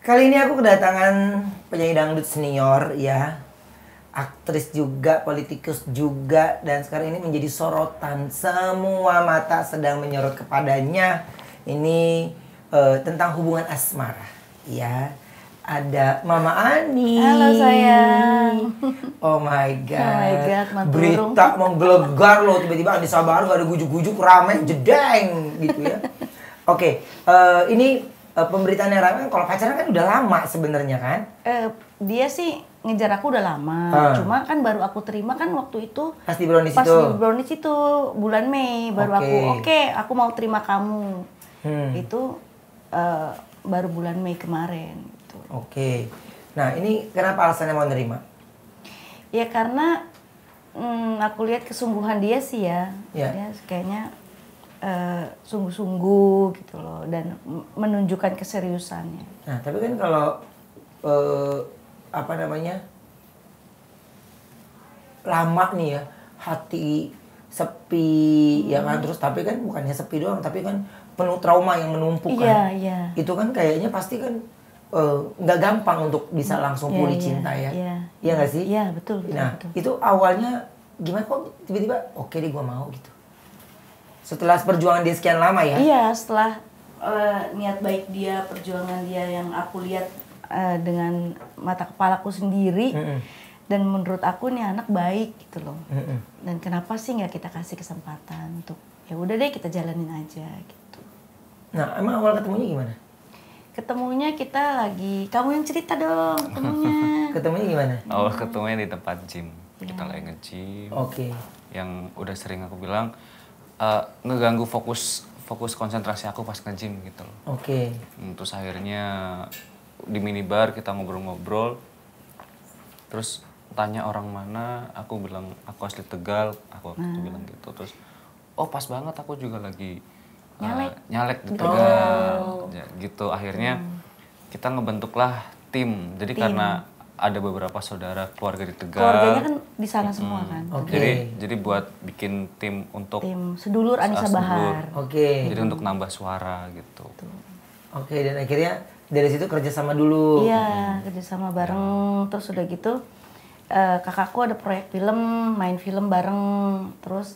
Kali ini aku kedatangan penyanyi dangdut senior ya, aktris juga, politikus juga, dan sekarang ini menjadi sorotan. Semua mata sedang menyorot kepadanya. Ini tentang hubungan asmara ya. Ada Mama Ani. Halo sayang. Oh my god. Manturung. Berita menggelegar loh, tiba-tiba Anissa Bahar gak ada gujuk-gujuk, rame jedeng gitu ya. Oke, ini pemberitaan yang rame, kalau pacaran kan udah lama sebenarnya kan? Dia sih ngejar aku udah lama, cuma kan baru aku terima kan waktu itu pas di Brownies pas itu? di Brownies itu bulan Mei baru aku mau terima kamu. Itu baru bulan Mei kemarin gitu. Oke. Nah ini kenapa alasannya mau nerima? Ya karena aku lihat kesungguhan dia sih ya. Ya. Dia kayaknya sungguh-sungguh gitu loh, dan menunjukkan keseriusannya. Nah tapi kan kalau apa namanya, lama nih ya, hati sepi ya kan, terus tapi kan bukannya sepi doang, tapi kan penuh trauma yang menumpuk kan. Iya. Itu kan kayaknya pasti kan nggak gampang untuk bisa langsung pulih cinta ya. Iya nggak sih? Iya betul. Nah betul. itu awalnya gimana kok tiba-tiba oke deh gua mau gitu? Setelah perjuangan dia sekian lama ya? Iya, setelah niat baik dia, perjuangan dia yang aku lihat dengan mata kepalaku sendiri, dan menurut aku nih anak baik gitu loh. Dan kenapa sih nggak kita kasih kesempatan untuk ya udah deh kita jalanin aja gitu. Nah emang awal ketemunya gimana? Ketemunya kita lagi, kamu yang cerita dong ketemunya. Ketemunya gimana? Awal ketemunya di tempat gym, kita lagi nge-gym. Oke. Yang udah sering aku bilang ngeganggu fokus konsentrasi aku pas nge-gym gitu loh. Oke. Terus akhirnya di minibar kita ngobrol-ngobrol. Terus tanya orang mana, aku bilang aku asli Tegal, aku bilang gitu. Terus oh pas banget aku juga lagi nyalek di Tegal. Ya, gitu akhirnya kita ngebentuklah tim. Jadi karena ada beberapa saudara keluarga di Tegal. Keluarganya kan di sana semua kan. Jadi buat bikin tim untuk tim sedulur Anissa Bahar. Oke. Jadi untuk nambah suara gitu. Oke, dan akhirnya dari situ kerjasama dulu. Iya, kerjasama bareng. Terus udah gitu kakakku ada proyek film, main film bareng. Terus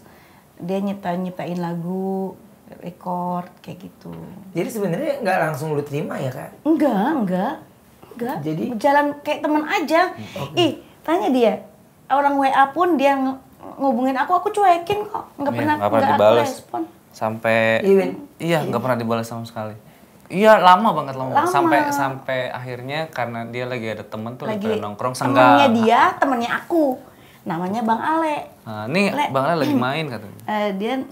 dia nyiptain lagu, record kayak gitu. Jadi sebenarnya nggak langsung lu terima ya kak? Enggak. Jadi berjalan kayak teman aja. Ih, tanya dia. Orang WA pun dia ngubungin aku cuekin kok. Nggak pernah dibalas. respon. Sampai nggak pernah dibalas sama sekali. Iya, lama banget. Sampai akhirnya karena dia lagi ada temen tuh lagi nongkrong senggang. Temennya dia, temennya aku. Namanya Bang Ale. Nah, nih Bang Ale lagi main katanya.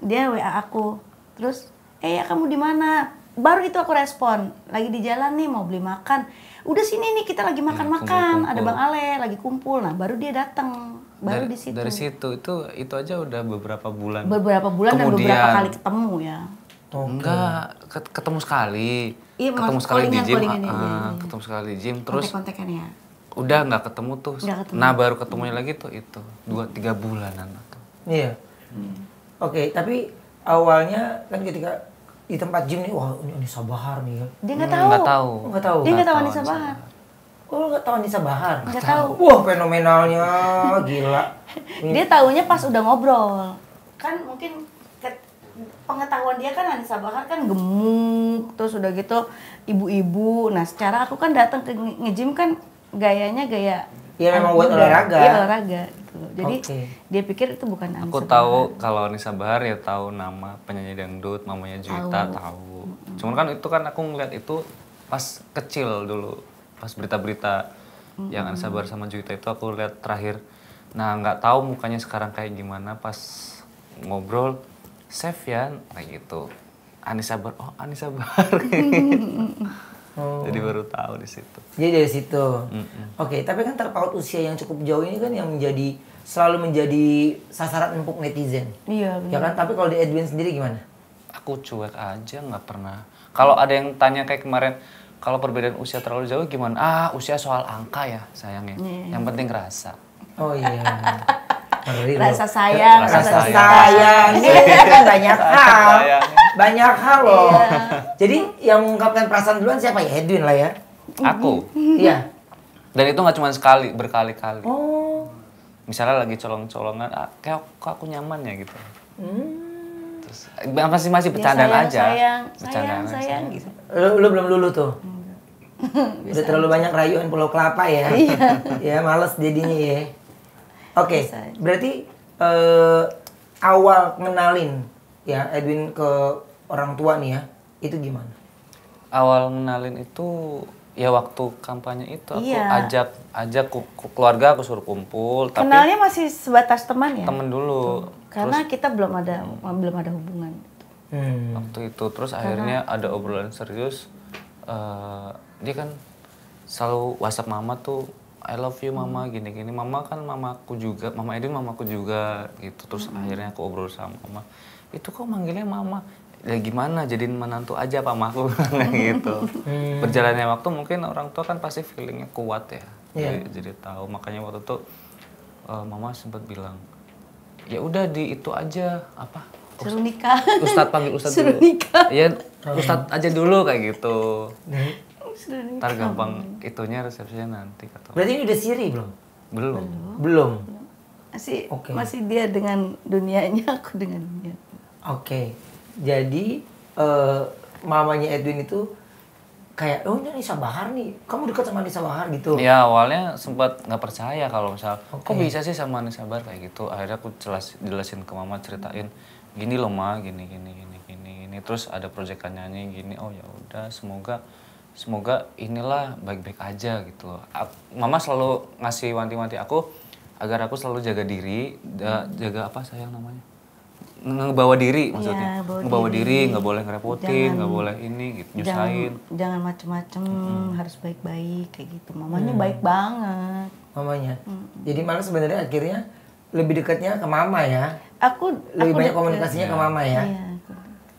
Dia WA aku. Terus, ya kamu di mana? Baru itu aku respon. Lagi di jalan nih mau beli makan. Udah sini nih kita lagi makan-makan. Ada Bang Ale lagi kumpul. Nah, baru dia datang. Baru di situ. Dari situ itu aja udah beberapa bulan. Beberapa bulan kemudian, dan beberapa kali ketemu ya. Enggak, ketemu sekali. Iya, ketemu sekali di gym. Ketemu sekali di gym terus. Kontek-kontekan ya. Udah nggak ketemu tuh. Nah, baru ketemunya lagi tuh itu 2-3 bulanan tuh. Iya. Oke, tapi awalnya kan ketika di tempat gym nih, wah ini Anissa Bahar nih ya. Dia nggak tahu. Dia nggak tahu Anissa Bahar. Oh, nggak tahu Anissa Bahar? Nggak tahu. Wah, fenomenalnya, gila. Dia taunya pas udah ngobrol. Kan mungkin pengetahuan dia kan Anissa Bahar kan gemuk, terus udah gitu ibu-ibu. Nah, secara aku kan datang ke nge-gym kan gayanya gaya. Iya, memang buat olahraga. Iya, olahraga. Jadi dia pikir itu bukan Anissa Bahar. Aku tahu kalau Anissa Bahar ya tahu nama penyanyi dangdut, namanya Juwita tahu. Cuman kan itu kan aku ngeliat itu pas kecil dulu, pas berita-berita yang Anissa Bahar sama Juwita itu aku lihat terakhir. Nah nggak tahu mukanya sekarang kayak gimana pas ngobrol, Chef ya kayak gitu. Anissa Bahar, oh Anissa Bahar. Jadi baru tahu di situ. Jadi dari situ. Oke, tapi kan terpaut usia yang cukup jauh ini kan yang selalu menjadi sasaran empuk netizen. Iya, benar. Ya kan, tapi kalau di Edwin sendiri gimana? Aku cuek aja, nggak pernah. Kalau ada yang tanya kayak kemarin, kalau perbedaan usia terlalu jauh gimana? Usia soal angka ya sayangnya. Yang penting rasa. Oh iya. Rasa sayang, rasa sayang. Ini kan banyak hal loh. Jadi yang mengungkapkan perasaan duluan siapa ya? Edwin lah ya. Aku. Iya. Dan itu nggak cuma sekali, berkali-kali. Oh. Misalnya lagi colong-colongan, kayak kok aku nyaman ya gitu. Terus masih bercandaan aja. Sayang gitu. Lu belum lulu tuh. Udah terlalu banyak rayuan Pulau Kelapa ya. Ya males jadinya ya. Oke, berarti awal ngenalin ya Edwin ke orang tua nih ya, itu gimana? Awal ngenalin itu ya waktu kampanye itu aku Iya. ajak keluarga, aku suruh kumpul. Tapi Kenalnya masih sebatas teman ya? temen dulu. Karena kita belum ada hubungan. Waktu itu terus akhirnya ada obrolan serius. Dia kan selalu WhatsApp mama tuh, I love you mama, gini-gini. Mama kan mamaku juga, mama Edwin mamaku juga gitu. Terus akhirnya aku obrol sama mama, itu kok manggilnya mama? Ya gimana, jadiin menantu aja pamaku gitu. Berjalannya waktu mungkin orang tua kan pasti feelingnya kuat ya. Jadi tahu, makanya waktu itu mama sempat bilang, ya udah di itu aja apa? Suruh nikah. Ustadz panggil Ustadz Suruh dulu. nikah. Iya, Ustadz aja dulu kayak gitu. Suruh nikah. Ntar gampang itunya resepsinya nanti kata. Berarti ini udah siri belum? Belum. Belum. Masih dia dengan dunianya, aku dengan dunia. Oke. Jadi mamanya Edwin itu kayak, oh ini Anissa Bahar nih, kamu dekat sama Anissa Bahar gitu. Ya awalnya sempat nggak percaya kalau misal, kok bisa sih sama Anissa Bahar kayak gitu. Akhirnya aku jelasin ke mama, ceritain, gini loh ma, gini. Terus ada proyekan nyanyi gini, oh ya udah semoga inilah baik-baik aja gitu loh. Mama selalu ngasih wanti-wanti aku agar aku selalu jaga diri, jaga apa sayang namanya? Ngebawa diri maksudnya. Ya, ngebawa diri, nggak boleh ngerepotin, nggak boleh ini gitu, nyusahin. Jangan macem-macem, harus baik-baik kayak gitu. Mamanya baik banget. Mamanya. Jadi malah sebenarnya akhirnya lebih dekatnya ke mama ya. Aku Lebih banyak komunikasinya ke mama ya. Iya,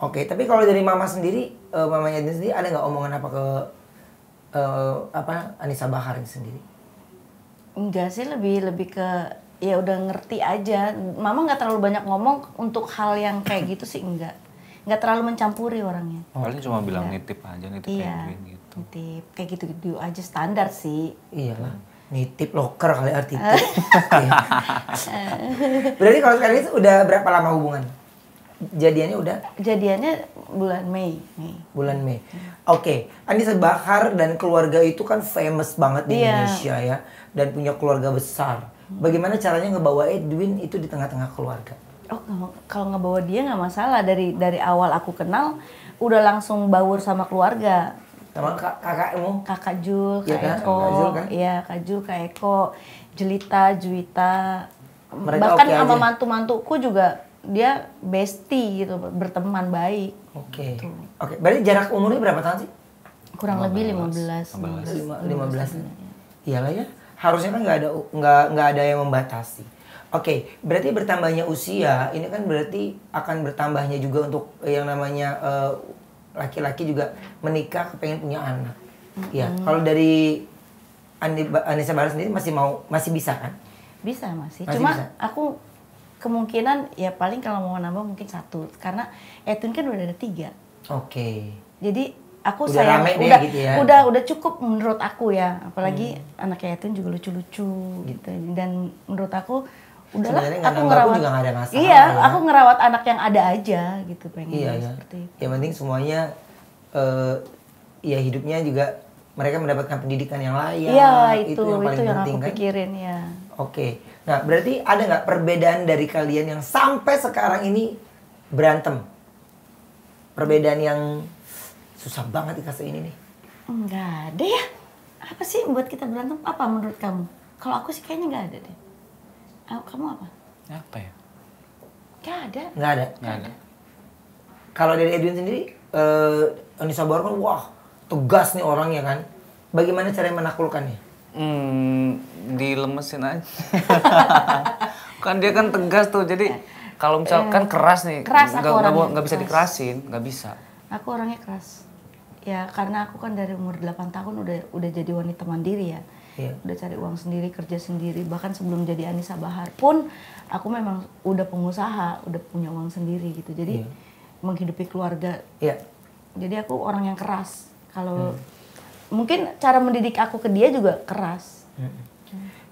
Oke, tapi kalau dari mama sendiri, mamanya Edwin sendiri ada nggak omongan apa ke Anissa Bahar ini sendiri? enggak sih, lebih ke ya udah ngerti aja. Mama nggak terlalu banyak ngomong untuk hal yang kayak gitu sih, nggak terlalu mencampuri orangnya. Paling cuma bilang nitip aja, nitip Iya, Edwin gitu. nitip kayak gitu aja standar sih. Iyalah, nitip loker kali arti itu. Berarti kalau sekarang itu udah berapa lama hubungan? Jadiannya udah? Jadiannya bulan Mei. Bulan Mei. Oke, Anissa Bahar dan keluarga itu kan famous banget di Indonesia ya, dan punya keluarga besar. Bagaimana caranya ngebawa Edwin itu di tengah-tengah keluarga? Oh, kalau ngebawa dia nggak masalah. Dari awal aku kenal udah langsung baur sama keluarga. Sama kakakmu? Kakak Jul, Iya Kak kan? Eko, Kak Jul kan? iya Kak Jul, Kak Eko, Jelita, Juwita, Mereka bahkan oke sama aja? mantu-mantuku juga dia bestie gitu, berteman baik. Oke. Oke, berarti jarak umurnya berapa tahun sih? Kurang lebih 15. 15. Iyalah ya. Harusnya kan nggak ada yang membatasi. Oke, berarti bertambahnya usia ini kan berarti akan bertambahnya juga untuk yang namanya laki-laki juga menikah kepengen punya anak. Ya, kalau dari Anissa Bahar sendiri masih bisa kan? Bisa masih. Masih Cuma bisa? aku kemungkinan ya paling kalau mau nambah mungkin 1, karena Edwin kan udah ada 3. Oke. Jadi aku Udah sayang, rame deh gitu ya? udah cukup menurut aku ya. Apalagi anaknya Edwin juga lucu-lucu gitu. Dan menurut aku udahlah, Sebenarnya nggak aku nambah ngerawat. pun juga nggak ada masalah Iya, ya. aku ngerawat anak yang ada aja gitu, pengen Iya ya. seperti itu. Yang penting semuanya ya hidupnya juga mereka mendapatkan pendidikan yang layak. Iya, itu yang paling yang penting aku kan. pikirin ya. Oke. Nah, berarti ada nggak perbedaan dari kalian yang sampai sekarang ini berantem? Perbedaan yang susah banget dikasih ini nih. Enggak ada ya. Apa sih yang buat kita berantem? Apa menurut kamu? Kalau aku sih kayaknya nggak ada deh. Kamu apa? Apa ya? Nggak ada. Nggak ada. Nggak ada. Kalau dari Edwin sendiri, Anissa Bahar kan wah tegas nih orangnya kan. Bagaimana cara menaklukkannya? Dilemesin aja. Kan dia kan tegas tuh, jadi kalau misalkan keras nih, Keras aku orangnya, nggak bisa keras. dikerasin, nggak bisa. Aku orangnya keras. Ya karena aku kan dari umur 8 tahun udah jadi wanita mandiri ya. Iya. Udah cari uang sendiri, kerja sendiri. Bahkan sebelum jadi Anissa Bahar pun aku memang udah pengusaha, udah punya uang sendiri gitu. Jadi menghidupi keluarga. Iya. Jadi aku orang yang keras. Kalau mungkin cara mendidik aku ke dia juga keras.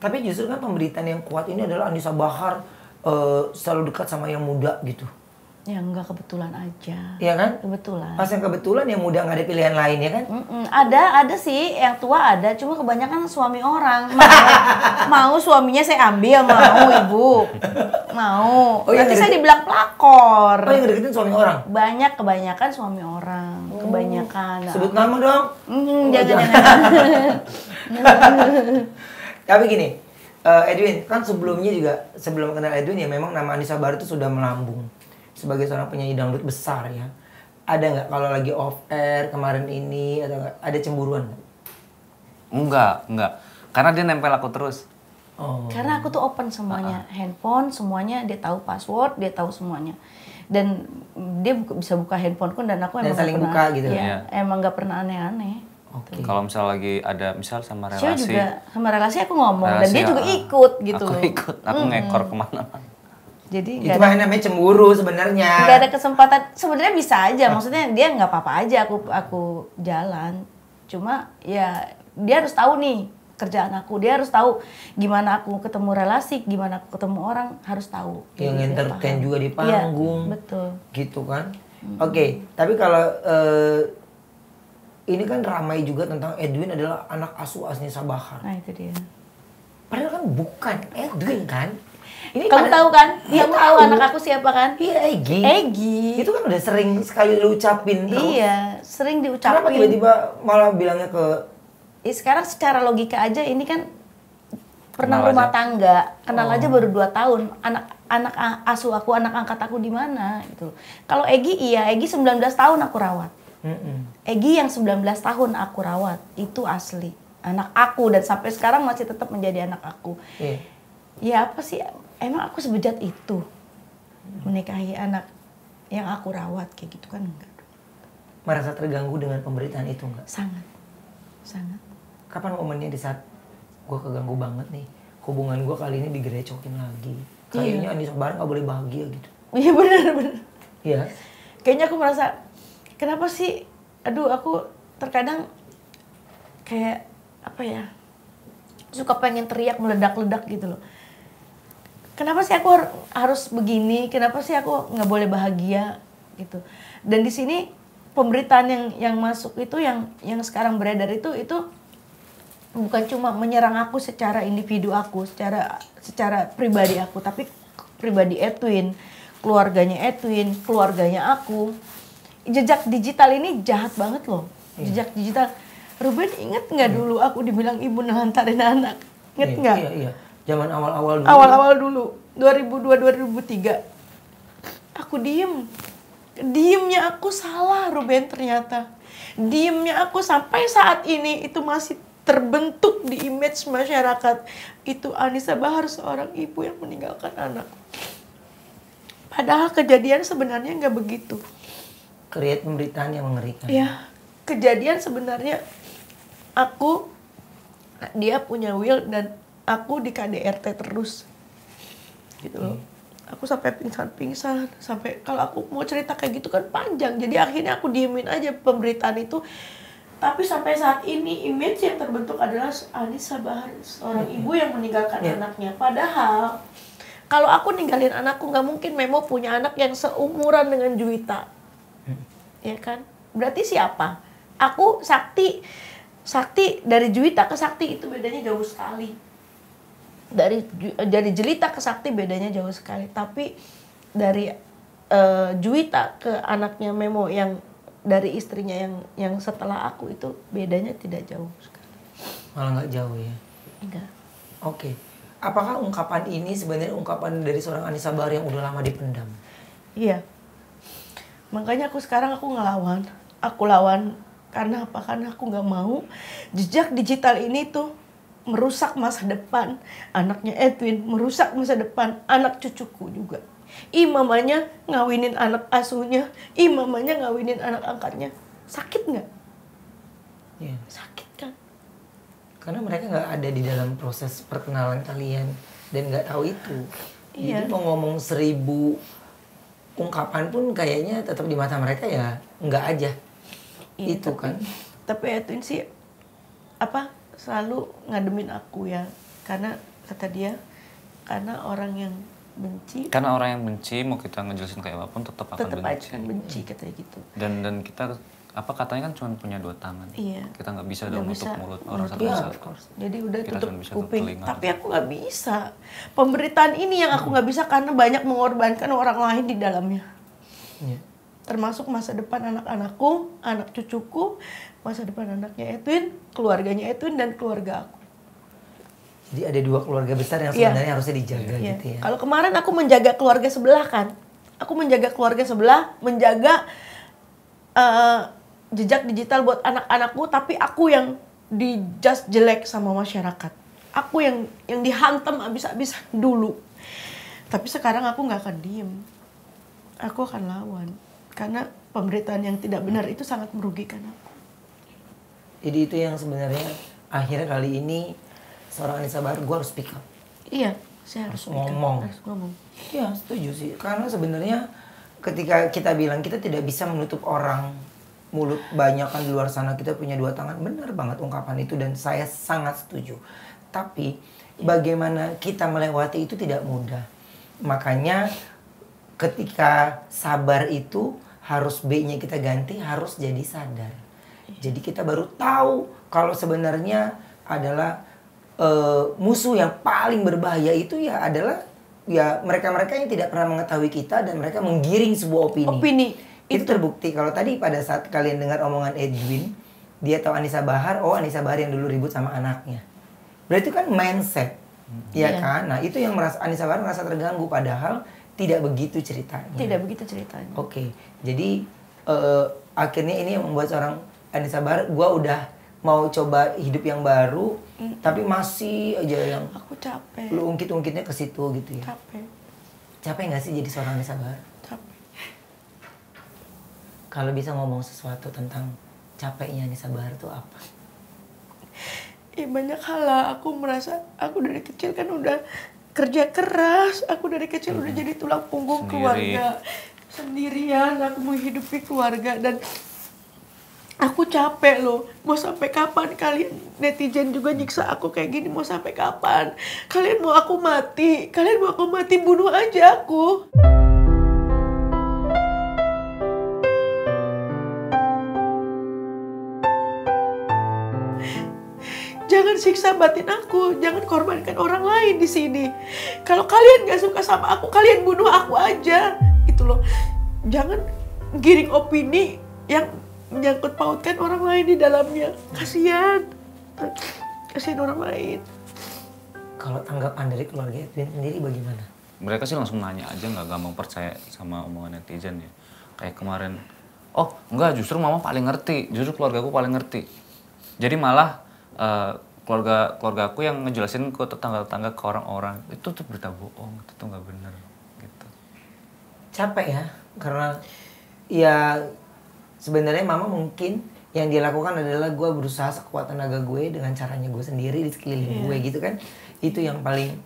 Tapi justru kan pemberitaan yang kuat ini adalah Anissa Bahar selalu dekat sama yang muda gitu. Ya enggak, kebetulan aja. Iya kan? Kebetulan. Pas yang kebetulan yang muda nggak ada pilihan lain ya kan? Ada sih yang tua ada, cuma kebanyakan suami orang. Mau suaminya saya ambil, mau ibu, mau. Oh, yang Nanti saya dibilang pelakor. Oh yang deketin suami orang? Kebanyakan suami orang, kebanyakan. Sebut nama dong. Jangan. Tapi gini, Edwin kan sebelumnya juga sebelum kenal Edwin ya memang nama Anissa Bahar itu sudah melambung sebagai seorang penyanyi dangdut besar ya. Ada nggak kalau lagi off air kemarin ini atau ada cemburuan nggak? Enggak. Karena dia nempel aku terus. Oh. Karena aku tuh open semuanya, handphone semuanya, dia tahu password, dia tahu semuanya. Dan dia bisa buka handphoneku dan aku Dan emang saling nggak buka pernah, gitu. ya, emang nggak pernah aneh-aneh. Oke. Kalau misal lagi ada misal sama Saya relasi. juga sama relasi aku ngomong dan relasi, dia juga ah, ikut gitu aku loh. ikut, aku ngekor kemana-mana. Jadi Itu mah namanya cemburu sebenarnya. nggak ada kesempatan. Sebenarnya bisa aja, maksudnya dia nggak apa-apa aja aku jalan. Cuma ya dia harus tahu nih kerjaan aku, dia harus tahu gimana aku ketemu relasi, gimana aku ketemu orang, harus tahu. Yang Jadi dia entertain paham. juga di Iya, panggung. betul. Gitu kan. Oke, tapi kalau ini kan ramai juga tentang Edwin adalah anak asuh Anissa Bahar. Nah itu dia. Padahal kan bukan Edwin kan. Ini Kamu pada- tahu kan? Iya, Kamu tahu anak aku siapa kan? Iya, Egy. Egy. Itu kan udah sering sekali lu ucapin terus. Iya, sering diucapin. Kenapa tiba-tiba malah bilangnya ke Sekarang secara logika aja ini kan pernah Kenal rumah aja. tangga, kenal aja baru 2 tahun. Anak asuh aku, anak angkat aku di mana gitu. Kalau Egy iya, Egy 19 tahun aku rawat. Egy yang 19 tahun aku rawat, itu asli. Anak aku dan sampai sekarang masih tetap menjadi anak aku. Iya. Ya apa sih, emang aku sebejat itu menikahi anak yang aku rawat kayak gitu kan enggak. Merasa terganggu dengan pemberitaan itu enggak? Sangat. Kapan momennya di saat gue keganggu banget nih, hubungan gue kali ini digerecokin lagi. Kayaknya Anissa Bahar gak boleh bahagia gitu. Iya benar. Iya. Kayaknya aku merasa, kenapa sih, aduh aku terkadang kayak, apa ya, suka pengen teriak meledak-ledak gitu loh. Kenapa sih aku harus begini, kenapa sih aku nggak boleh bahagia gitu. Dan di sini pemberitaan yang masuk itu, yang sekarang beredar itu bukan cuma menyerang aku secara individu aku, secara pribadi aku, tapi pribadi Edwin, keluarganya Edwin, keluarganya aku. Jejak digital ini jahat banget loh. Jejak digital. Ruben inget nggak dulu aku dibilang ibu nelantarin anak? Inget nggak? Iya. Zaman awal-awal dulu. Awal-awal dulu, 2002-2003. Aku diem. Diemnya aku salah, Ruben, ternyata. Diemnya aku sampai saat ini itu masih terbentuk di image masyarakat. Itu Anissa Bahar, seorang ibu yang meninggalkan anak. Padahal kejadian sebenarnya nggak begitu. Create pemberitaan yang mengerikan. Ya, kejadian sebenarnya dia punya will dan aku di KDRT terus. Gitu loh. Aku sampai pingsan, sampai kalau aku mau cerita kayak gitu kan panjang. Jadi akhirnya aku diemin aja pemberitaan itu. Tapi sampai saat ini image yang terbentuk adalah Anissa Bahar, seorang ibu yang meninggalkan anaknya. Padahal kalau aku ninggalin anakku, nggak mungkin Memo punya anak yang seumuran dengan Juwita. Ya kan? Berarti siapa? Aku Sakti dari Juwita ke Sakti itu bedanya jauh sekali. Dari Jelita ke Sakti bedanya jauh sekali. Tapi dari Juwita ke anaknya Memo yang dari istrinya yang setelah aku itu bedanya tidak jauh sekali. Malah nggak jauh ya. Enggak. Oke. Apakah ungkapan ini sebenarnya ungkapan dari seorang Anissa Bahar yang udah lama dipendam? Iya. Makanya sekarang aku ngelawan. Aku lawan karena apa? Karena aku nggak mau jejak digital ini tuh merusak masa depan anaknya Edwin, merusak masa depan anak cucuku juga. Mamanya ngawinin anak asuhnya, mamanya ngawinin anak angkatnya. Sakit nggak? Iya. Sakit kan? Karena mereka nggak ada di dalam proses perkenalan kalian dan nggak tahu itu. Iya. Jadi mau ngomong 1000 ungkapan pun kayaknya tetap di mata mereka ya nggak aja. Iya, itu kan. Tapi Edwin sih selalu ngademin aku ya, karena kata dia karena orang yang benci. Karena orang yang benci mau kita ngejelasin kayak apapun tetap akan benci katanya gitu. Dan kita katanya kan cuma punya 2 tangan. Iya. Kita nggak bisa dong nutup mulut orang satu-satu. Jadi udah kita tutup kuping. Tapi aku nggak bisa. Pemberitaan ini yang aku nggak bisa karena banyak mengorbankan orang lain di dalamnya. Iya. Termasuk masa depan anak-anakku, anak cucuku, masa depan anaknya Edwin, keluarganya Edwin dan keluarga aku. Jadi ada 2 keluarga besar yang sebenarnya harusnya dijaga gitu ya. Kalau kemarin aku menjaga keluarga sebelah kan. Aku menjaga keluarga sebelah, menjaga jejak digital buat anak-anakku, tapi aku yang dijudge jelek sama masyarakat. Aku yang dihantam abis-abisan dulu. Tapi sekarang aku nggak akan diem. Aku akan lawan. Karena pemberitaan yang tidak benar itu sangat merugikan aku. Jadi itu yang sebenarnya akhirnya kali ini seorang Anissa Bahar, gue harus speak up. Iya, saya harus ngomong. Iya, setuju sih. Karena sebenarnya ketika kita bilang kita tidak bisa menutup orang, mulut banyak kan di luar sana, kita punya 2 tangan. Benar banget ungkapan itu dan saya sangat setuju. Tapi bagaimana kita melewati itu tidak mudah. Makanya ketika sabar itu harus B-nya kita ganti, harus jadi sadar. Jadi kita baru tahu kalau sebenarnya adalah musuh yang paling berbahaya itu ya adalah ya mereka-mereka yang tidak pernah mengetahui kita dan mereka menggiring sebuah opini. Itu terbukti kalau tadi pada saat kalian dengar omongan Edwin, dia tahu Anissa Bahar, oh Anissa Bahar yang dulu ribut sama anaknya. Berarti kan mindset, ya kan? Nah itu yang Anissa Bahar merasa terganggu padahal tidak begitu ceritanya. Tidak begitu ceritanya. Oke, jadi akhirnya ini yang membuat seorang Anissa Bahar, gue udah mau coba hidup yang baru, tapi masih aja yang aku capek. Lu ungkit-ungkitnya ke situ gitu ya. Capek nggak sih jadi seorang Anissa Bahar? Capek. Kalau bisa ngomong sesuatu tentang capeknya Anissa Bahar itu apa? Banyak hal lah. Aku merasa aku dari kecil kan udah kerja keras. Aku dari kecil udah jadi tulang punggung keluarga. Sendirian aku menghidupi keluarga dan aku capek loh. Mau sampai kapan kalian netizen juga nyiksa aku kayak gini? Mau sampai kapan? Kalian mau aku mati? Kalian mau aku mati? Bunuh aja aku. Jangan siksa batin aku. Jangan korbankan orang lain di sini. Kalau kalian gak suka sama aku, kalian bunuh aku aja. Gitu loh. Jangan giring opini yang menyangkut pautkan orang lain di dalamnya. Kasian orang lain. Kalau tanggapan dari keluarga Edwin sendiri bagaimana? Mereka sih langsung nanya aja, nggak gampang percaya sama omongan netizen ya. Kayak kemarin, oh enggak, justru mama paling ngerti, justru keluargaku paling ngerti. Jadi malah keluarga aku yang ngejelasin ke tetangga-tetangga, ke orang-orang, itu tuh berita bohong, itu tuh nggak bener gitu. Capek ya, karena ya sebenarnya mama mungkin yang dia lakukan adalah gue berusaha sekuat tenaga gue dengan caranya gue sendiri di sekeliling gue gitu kan. Itu yang paling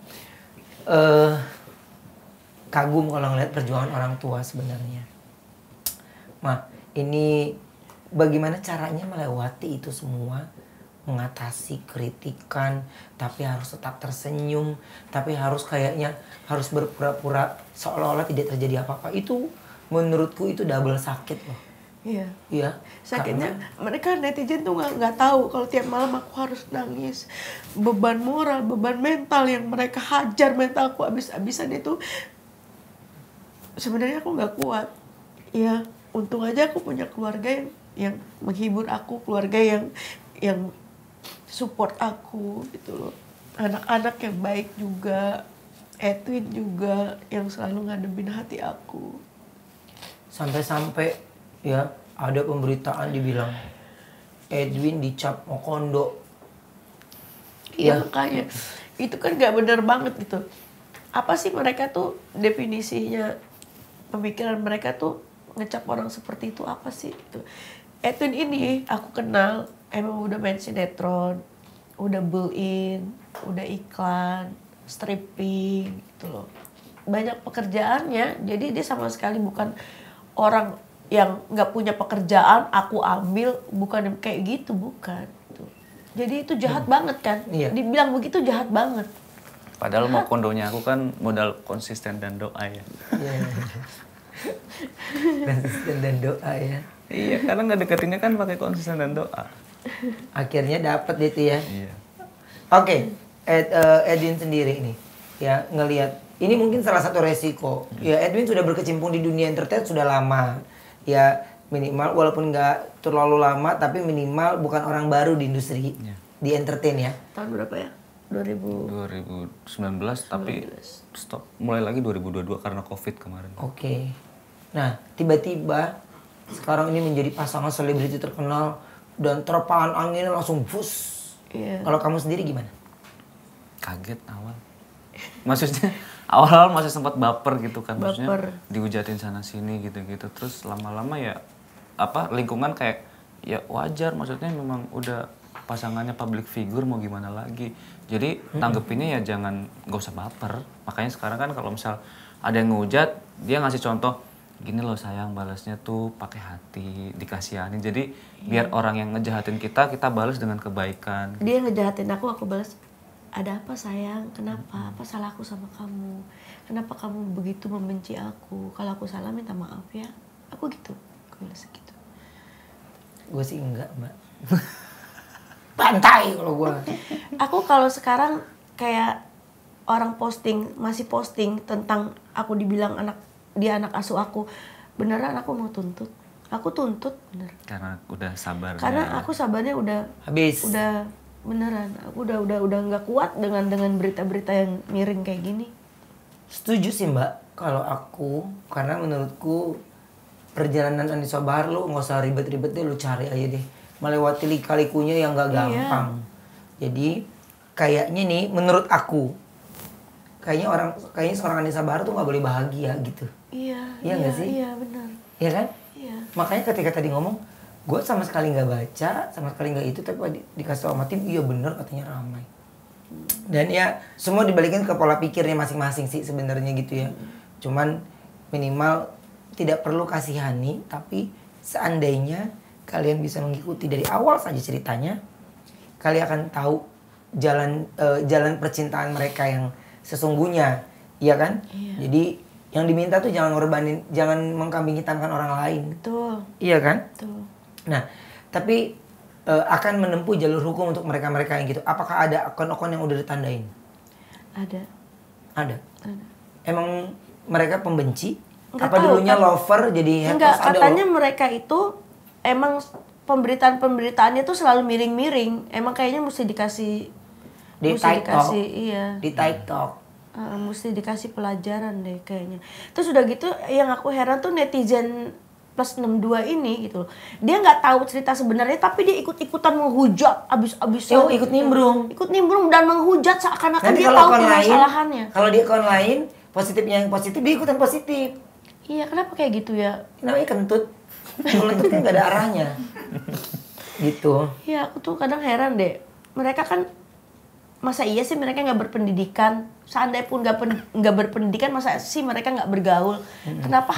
kagum kalau ngeliat perjuangan orang tua sebenarnya. Nah ini bagaimana caranya melewati itu semua, mengatasi kritikan tapi harus tetap tersenyum, tapi harus kayaknya harus berpura-pura seolah-olah tidak terjadi apa-apa. Itu menurutku itu double sakit loh. Iya. Sakitnya mereka netizen tuh nggak tahu kalau tiap malam aku harus nangis. Beban moral, beban mental yang mereka hajar mentalku abis-abisan itu. Sebenarnya aku nggak kuat. Ya, untung aja aku punya keluarga yang menghibur aku, keluarga yang support aku gitu loh. Anak-anak yang baik juga, Edwin juga yang selalu ngademin hati aku. Sampai-sampai ya ada pemberitaan dibilang Edwin dicap Mokondo. Iya makanya itu kan gak benar banget gitu. Apa sih mereka tuh definisinya, pemikiran mereka tuh ngecap orang seperti itu apa sih itu? Edwin ini aku kenal emang udah main sinetron, udah bull-in, udah iklan, stripping gitu loh. Banyak pekerjaannya, jadi dia sama sekali bukan orang yang nggak punya pekerjaan, aku ambil, bukan kayak gitu, bukan. Gitu. Jadi itu jahat banget kan? Iya. Dibilang begitu jahat banget. Padahal mau kondonya aku kan modal konsisten dan doa ya. Iya. Konsisten dan doa ya. Iya, karena nggak deketinnya kan pakai konsisten dan doa. Akhirnya dapet itu ya. Iya. Oke, Edwin sendiri nih ya ngelihat ini mungkin salah satu resiko. Ya Edwin sudah berkecimpung di dunia entertain sudah lama. Ya minimal walaupun nggak terlalu lama tapi minimal bukan orang baru di industri di entertain ya. Tahun berapa ya? 2019 tapi stop mulai lagi 2022 karena Covid kemarin. Oke. Nah, tiba-tiba sekarang ini menjadi pasangan selebriti terkenal dan terpaan anginnya langsung bus. Iya. Kalau kamu sendiri gimana? Kaget awal. Maksudnya awal masih sempat baper gitu kan, maksudnya Baper. dihujatin sana sini gitu-gitu. Terus lama-lama ya lingkungan kayak ya wajar, maksudnya memang udah pasangannya public figure mau gimana lagi. Jadi tanggepinnya ya gak usah baper. Makanya sekarang kan kalau misal ada yang ngehujat, dia ngasih contoh, gini loh sayang balasnya tuh pakai hati, dikasihani. Jadi biar orang yang ngejahatin kita balas dengan kebaikan. Dia ngejahatin aku balas, ada apa sayang? Kenapa? Apa salahku sama kamu? Kenapa kamu begitu membenci aku? Kalau aku salah minta maaf ya. Aku gitu. Aku balas gitu. Gue sih enggak, Mbak. Pantai kalau gue. Aku kalau sekarang kayak orang masih posting tentang aku dibilang dia anak asuh aku. Beneran aku mau tuntut. Aku tuntut bener. Karena udah sabar. Karena aku sabarnya udah Habis. Udah beneran. Aku udah nggak kuat dengan berita-berita yang miring kayak gini. Setuju sih Mbak. Kalau aku, karena menurutku perjalanan Anissa Bahar lu nggak usah ribet-ribet deh, lu cari aja deh. Melewati lika-likunya yang gak gampang. Jadi kayaknya nih menurut aku kayaknya seorang Anissa Bahar tuh nggak boleh bahagia gitu. Iya nggak sih? Iya benar. Iya kan? Iya. Makanya ketika tadi ngomong, gue sama sekali nggak baca, sama sekali nggak itu, tapi dikasih sama tim, iya bener katanya ramai. Dan ya semua dibalikin ke pola pikirnya masing-masing sih sebenarnya gitu ya. Cuman minimal tidak perlu kasihani, tapi seandainya kalian bisa mengikuti dari awal saja ceritanya, kalian akan tahu jalan percintaan mereka yang sesungguhnya, iya kan? Iya. Jadi yang diminta tuh jangan mengkambing hitamkan orang lain. Betul. Iya kan? Betul. Nah, tapi akan menempuh jalur hukum untuk mereka-mereka yang gitu. Apakah ada akun-akun yang udah ditandain? Ada. Ada. Emang mereka pembenci? Nggak Apa tahu, dulunya kan? lover jadi haters? Enggak, Ada katanya loh. mereka itu emang pemberitaan-pemberitaannya tuh selalu miring-miring. Emang kayaknya mesti dikasih iya. Di TikTok. Mesti dikasih pelajaran deh kayaknya. Terus udah gitu yang aku heran tuh netizen plus 62 ini gitu loh. Dia nggak tahu cerita sebenarnya tapi dia ikut-ikutan menghujat abis-abisan. Ikut nimbrung. Ikut nimbrung dan menghujat seakan-akan Nanti dia kalau tahu akun lain, permasalahannya. kalau di akun lain positifnya yang positif, dia ikutan positif. Iya, kenapa kayak gitu ya? Namanya kentut. Kalau kentut kan gak ada arahnya. Gitu. Iya, aku tuh kadang heran deh. Mereka kan masa iya sih mereka nggak berpendidikan? Seandainya pun nggak berpendidikan, masa sih mereka nggak bergaul? Kenapa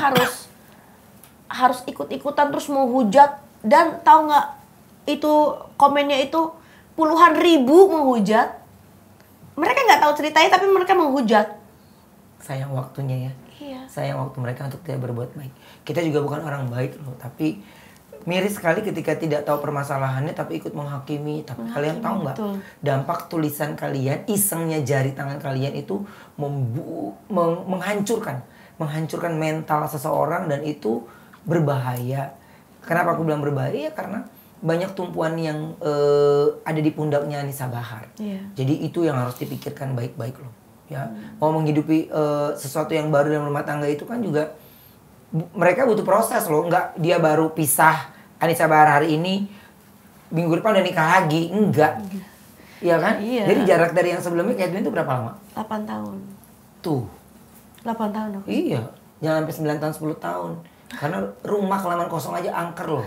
harus ikut-ikutan terus mau hujat? Dan tahu nggak itu komennya itu puluhan ribu menghujat? Mereka nggak tahu ceritanya tapi mereka menghujat. Sayang waktunya ya. Iya. Sayang waktu mereka untuk tidak berbuat baik. Kita juga bukan orang baik loh, tapi miris sekali ketika tidak tahu permasalahannya tapi ikut menghakimi. Tapi kalian tahu nggak dampak tulisan kalian, isengnya jari tangan kalian itu menghancurkan mental seseorang dan itu berbahaya. Kenapa aku bilang berbahaya? Karena banyak tumpuan yang ada di pundaknya Anissa Bahar. Iya. Jadi itu yang harus dipikirkan baik-baik loh. Ya, mau menghidupi sesuatu yang baru dalam rumah tangga itu kan juga mereka butuh proses loh. Enggak dia baru pisah Anissa Bahar hari ini, minggu depan udah nikah lagi. Enggak. Iya kan? Iya. Jadi jarak dari yang sebelumnya ke Edwin itu berapa lama? 8 tahun. Tuh. 8 tahun aku. Iya. Jangan sampai 9 tahun 10 tahun. Karena rumah kelamaan kosong aja angker loh.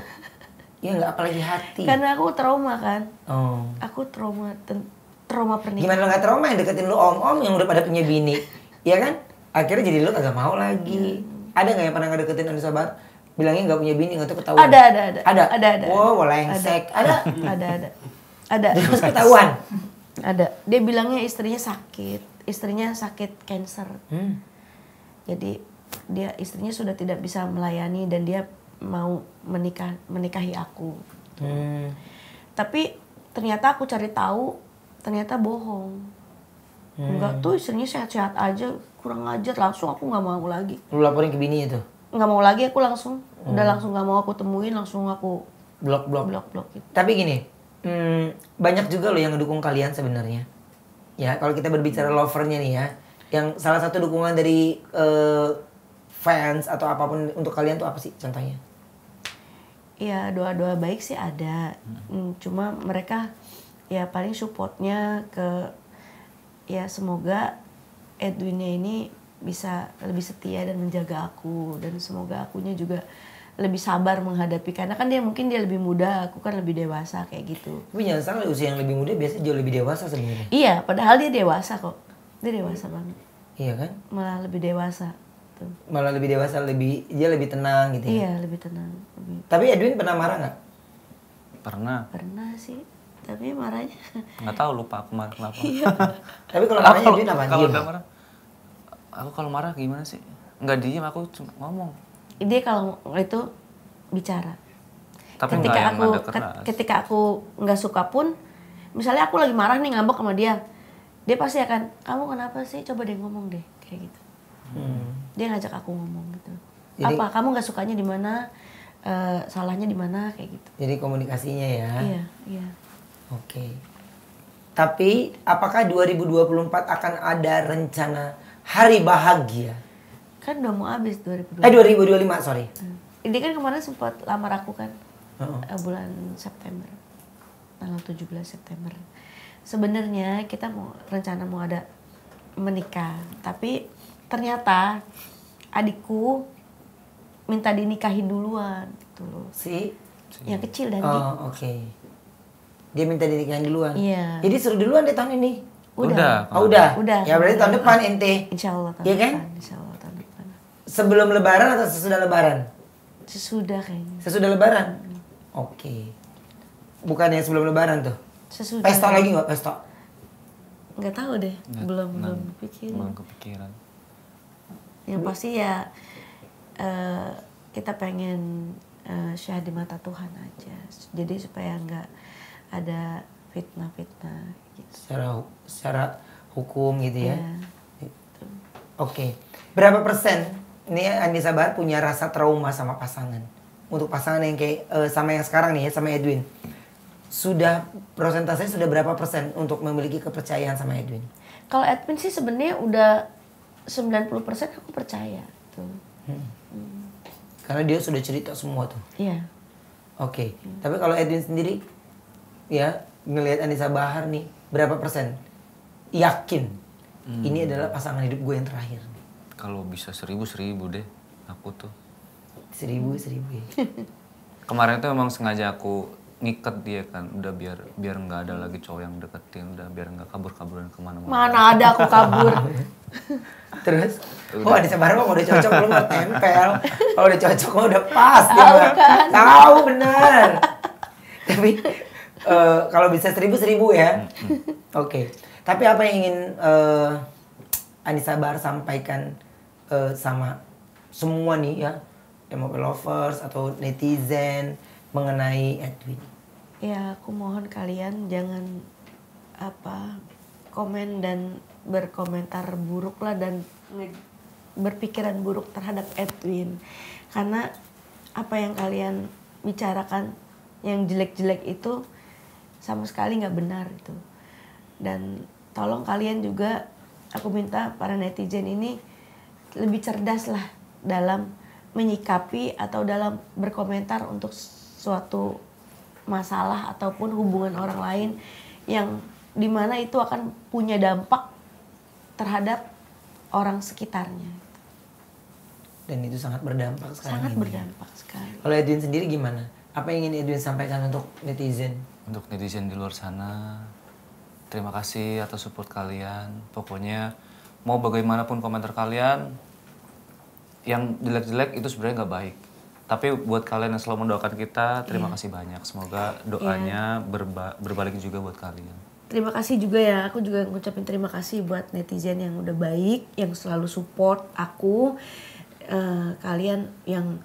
Iya enggak, apalagi hati. Karena aku trauma kan. Oh. Aku trauma pernikahan. Gimana lo gak trauma yang deketin lo om-om yang udah pada punya bini? Iya kan? Akhirnya jadi lo kagak mau lagi. Ada gak yang pernah ngedeketin Anissa Bahar? Bilangnya gak punya bini, gak tuh ketahuan? Ada. Ada? Wow, lengsek. Ada? Ada. Ada. Terus ketahuan. Ada. Dia bilangnya istrinya sakit cancer. Jadi istrinya sudah tidak bisa melayani dan dia mau menikahi aku. Tapi ternyata aku cari tahu, ternyata bohong. Enggak, tuh istrinya sehat-sehat aja, kurang ajar, langsung aku nggak mau lagi. Lu laporin ke bini itu? Nggak mau lagi, aku langsung udah langsung nggak mau aku temuin, langsung aku blok gitu. Tapi gini, banyak juga loh yang ngedukung kalian sebenarnya. Ya, kalau kita berbicara lovernya nih ya, yang salah satu dukungan dari fans atau apapun untuk kalian tuh apa sih contohnya? Ya doa-doa baik sih ada, cuma mereka ya paling supportnya ke ya semoga Edwinnya ini bisa lebih setia dan menjaga aku, dan semoga akunya juga lebih sabar menghadapi, karena kan mungkin dia lebih muda, aku kan lebih dewasa kayak gitu. Tapi jangan salah, usia yang lebih muda biasanya jauh lebih dewasa sebenarnya. Iya, padahal dia dewasa kok, dia dewasa banget. Iya kan? Malah lebih dewasa. Tuh. Malah lebih dewasa, dia lebih tenang gitu ya? Iya, lebih tenang. Tapi Edwin pernah marah nggak? Pernah sih, tapi marahnya nggak tahu, lupa aku marah kenapa. Tapi kalau marahnya Edwin apa? Kalau udah marah, aku kalau marah gimana sih? Nggak diem, aku cuma ngomong. Dia kalau itu bicara. Tapi ketika aku nggak suka pun, misalnya aku lagi marah nih, ngambek sama dia pasti akan, kamu kenapa sih, coba deh ngomong deh, kayak gitu. Dia ngajak aku ngomong gitu. Jadi, apa kamu nggak sukanya di mana, salahnya di mana, kayak gitu. Jadi komunikasinya ya. Iya. Oke. Tapi apakah 2024 akan ada rencana hari bahagia? Kan udah mau habis 2025. 2025, sorry. Dia kan kemarin sempat lamar aku kan, bulan September, tanggal 17 September. Sebenarnya kita rencana mau ada menikah, tapi ternyata adikku minta dinikahin duluan gitu loh. Yang kecil dan Oh, oke. Dia minta dinikahin duluan. Iya. Jadi suruh duluan deh tahun ini. Udah. Udah. Ya berarti tahun depan ente. Insya Allah tahun depan. Iya kan? Insya Allah tahun depan. Sebelum lebaran atau sesudah lebaran? Sesudah kayaknya. Sesudah lebaran? Oke. Bukannya sebelum lebaran tuh? Sesudah. Pesta lagi nggak pesta? Nggak tahu deh. Belum pikirin. Belum kepikiran. Yang pasti ya kita pengen syahid di mata Tuhan aja. Jadi supaya nggak ada fitnah-fitnah gitu. Secara hukum gitu ya? Gitu. Oke. Berapa persen ini Anissa Bahar punya rasa trauma sama pasangan? Untuk pasangan yang kayak sama yang sekarang nih ya, sama Edwin. Prosentasenya sudah berapa persen untuk memiliki kepercayaan sama Edwin? Kalau Edwin sih sebenarnya udah 90% aku percaya tuh. Karena dia sudah cerita semua tuh. Iya. Oke. Tapi kalau Edwin sendiri ya ngelihat Anissa Bahar nih, berapa persen yakin ini adalah pasangan hidup gue yang terakhir? Kalau bisa 1000 deh aku tuh. 1000 ya. Kemarin tuh memang sengaja aku ngiket dia kan, udah biar nggak ada lagi cowok yang deketin, udah biar nggak kabur-kaburan kemana-mana. Mana ada aku kabur. Terus, Anissa Bahar mah udah cocok belum tempel. Kalau udah cocok mah udah pas dia. Kan? Tahu benar. Tapi kalau bisa 1000 ya. Oke. Tapi apa yang ingin Anissa Bahar sampaikan sama semua nih ya, MOP lovers atau netizen mengenai Edwin? Ya, aku mohon kalian jangan komen dan berkomentar buruk lah dan berpikiran buruk terhadap Edwin, karena apa yang kalian bicarakan yang jelek-jelek itu sama sekali nggak benar itu. Dan tolong kalian juga, aku minta para netizen ini lebih cerdas lah dalam menyikapi atau dalam berkomentar untuk suatu masalah ataupun hubungan orang lain yang dimana itu akan punya dampak terhadap orang sekitarnya. Dan itu sangat berdampak sekarang. Sangat berdampak sekali. Kalau Edwin sendiri gimana? Apa yang ingin Edwin sampaikan untuk netizen? Untuk netizen di luar sana, terima kasih atas support kalian. Pokoknya mau bagaimanapun komentar kalian, yang jelek-jelek itu sebenarnya nggak baik. Tapi buat kalian yang selalu mendoakan kita, terima kasih banyak. Semoga doanya berbalik juga buat kalian. Terima kasih juga ya, aku juga ngucapin terima kasih buat netizen yang udah baik, yang selalu support aku. Kalian yang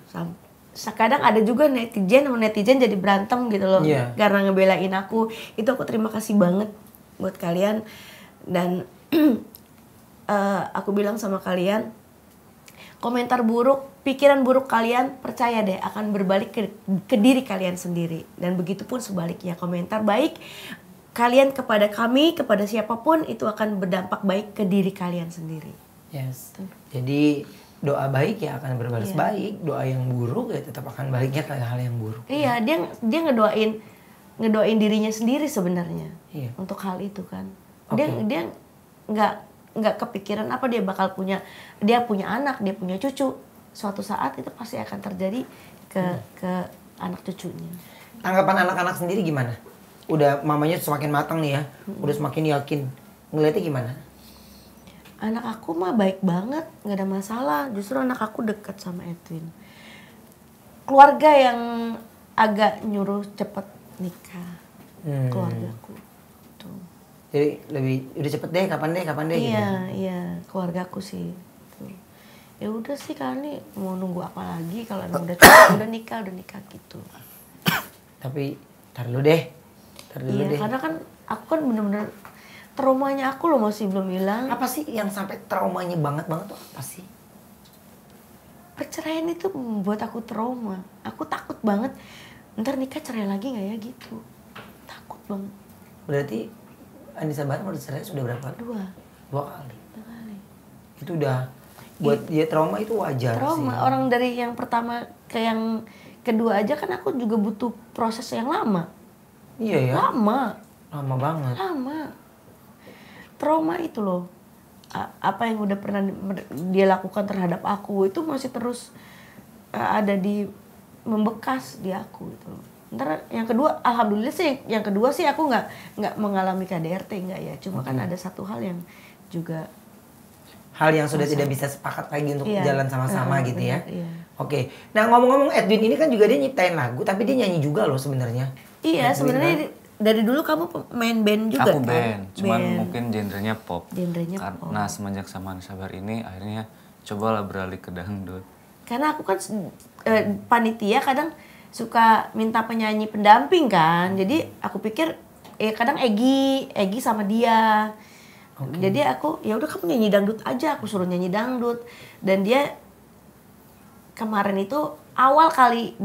kadang ada juga netizen sama netizen jadi berantem gitu loh, karena ngebelain aku. Itu aku terima kasih banget buat kalian. Dan aku bilang sama kalian, komentar buruk, pikiran buruk kalian, percaya deh akan berbalik ke diri kalian sendiri. Dan begitupun sebaliknya, komentar baik kalian kepada kami, kepada siapapun, itu akan berdampak baik ke diri kalian sendiri. Yes. Jadi doa baik ya akan berbalas baik, doa yang buruk ya tetap akan baliknya ke hal yang buruk. Iya, dia ngedoain dirinya sendiri sebenarnya untuk hal itu kan. Dia nggak kepikiran apa dia bakal punya anak, dia punya cucu. Suatu saat itu pasti akan terjadi ke anak cucunya. Tanggapan anak-anak sendiri gimana? Udah mamanya semakin matang nih ya, udah semakin yakin. Ngeliatnya gimana? Anak aku mah baik banget, nggak ada masalah. Justru anak aku dekat sama Edwin. Keluarga yang agak nyuruh cepet nikah, keluargaku. Tuh. Jadi lebih udah cepet deh, kapan deh gitu. Iya, keluargaku sih. Tuh. Ya udah sih kali mau nunggu apa lagi kalau emang udah cepet, udah nikah gitu. Tapi tar dulu deh. Karena kan aku kan bener-bener traumanya aku loh masih belum hilang. Apa sih yang sampai traumanya banget tuh apa sih? Perceraian itu membuat aku trauma. Aku takut banget. Ntar nikah cerai lagi nggak ya gitu. Takut banget. Berarti Anissa Bahar mau cerai sudah berapa kali? Dua kali. Itu udah buat dia trauma itu wajar trauma. sih. Orang dari yang pertama ke yang kedua aja kan aku juga butuh proses yang lama. Iya ya. Lama banget. Trauma itu loh. Apa yang udah pernah dia lakukan terhadap aku itu masih terus ada di membekas di aku gitu. Ntar yang kedua, alhamdulillah sih yang kedua sih aku nggak mengalami KDRT nggak ya. Cuma kan ada satu hal yang juga yang sudah tidak bisa sepakat lagi untuk jalan sama-sama gitu ya. Iya. Oke. Nah, ngomong-ngomong Edwin ini kan juga dia nyiptain lagu tapi dia nyanyi juga loh sebenarnya. Iya, sebenarnya dari dulu kamu main band juga aku kan? band, cuman mungkin genrenya pop. Karena semenjak sama Anissa Bahar ini akhirnya cobalah beralih ke dangdut. Karena aku kan panitia kadang suka minta penyanyi pendamping kan. Jadi aku pikir kadang Egi sama dia. Jadi aku ya udah kamu nyanyi dangdut aja, aku suruh nyanyi dangdut. Dan dia kemarin itu awal kali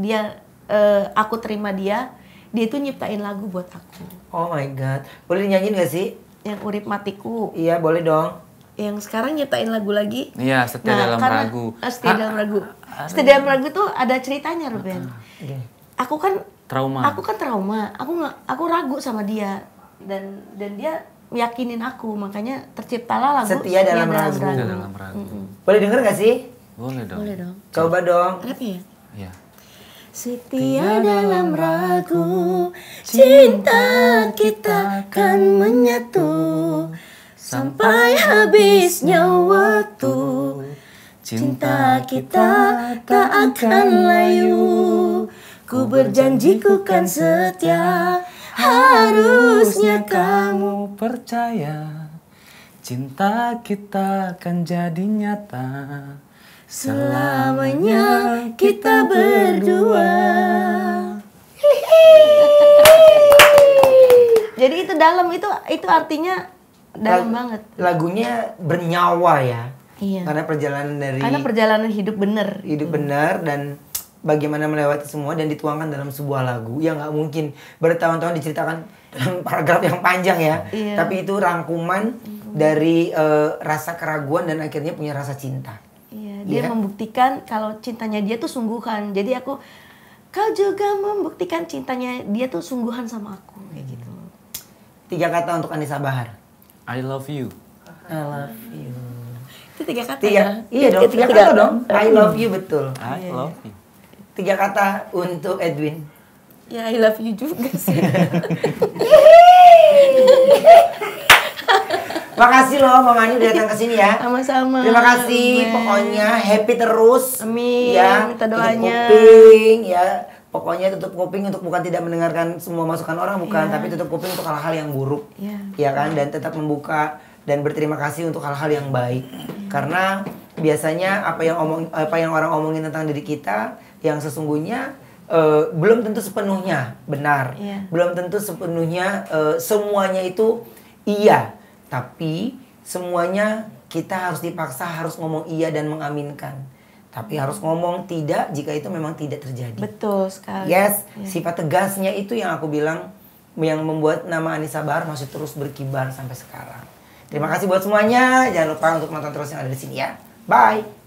aku terima dia itu nyiptain lagu buat aku. Oh my god. Boleh dinyanyiin gak sih? Yang Urip Matiku. Iya, boleh dong. Yang sekarang nyiptain lagu lagi. Iya, Setia Dalam Ragu. Setia Dalam Ragu. Setia Dalam Ragu tuh ada ceritanya, Ruben. Aku kan trauma. Aku ragu sama dia dan dia yakinin aku, makanya terciptalah lagu Setia Dalam Ragu. Setia Dalam Ragu. Boleh denger gak sih? Boleh dong. Coba dong. Kenapa ya? Iya. Setia dalam ragu, cinta kita kan menyatu sampai habisnya waktu. Cinta kita tak akan layu. Ku berjanji ku kan setia. Harusnya kamu percaya, cinta kita akan jadi nyata. Selamanya kita berdua. Jadi itu dalam, itu artinya dalam banget. Lagunya bernyawa ya. Iya. Karena perjalanan hidup bener. Hidup benar dan bagaimana melewati semua dan dituangkan dalam sebuah lagu yang nggak mungkin bertahun-tahun diceritakan dalam paragraf yang panjang ya. Iya. Tapi itu rangkuman dari rasa keraguan dan akhirnya punya rasa cinta. Iya, dia membuktikan kalau cintanya dia tuh sungguhan. Jadi kau juga membuktikan cintanya dia tuh sungguhan sama aku kayak gitu. 3 kata untuk Anissa Bahar. I love you. I love you. Itu 3 kata ya? Iya dong, 3 kata dong. I love you betul. I love you. 3 kata untuk Edwin. Ya I love you juga sih. Makasih loh Mama Ani udah datang ke sini ya. Sama-sama. Terima kasih. Men. Pokoknya happy terus. Amin. Ya, Minta tutup doanya. kuping ya. Pokoknya tutup kuping untuk bukan tidak mendengarkan semua masukan orang bukan, Iya. tapi tutup kuping untuk hal-hal yang buruk. Iya. Ya kan, dan tetap membuka dan berterima kasih untuk hal-hal yang baik. Karena biasanya apa yang orang omongin tentang diri kita yang sesungguhnya belum tentu sepenuhnya benar. Iya. Belum tentu sepenuhnya semuanya itu iya. Tapi semuanya kita harus dipaksa harus ngomong iya dan mengaminkan. Tapi harus ngomong tidak jika itu memang tidak terjadi. Betul sekali. Yes, Ya. sifat tegasnya itu yang aku bilang yang membuat nama Anissa Bahar masih terus berkibar sampai sekarang. Terima kasih buat semuanya. Jangan lupa untuk nonton terus yang ada di sini ya. Bye.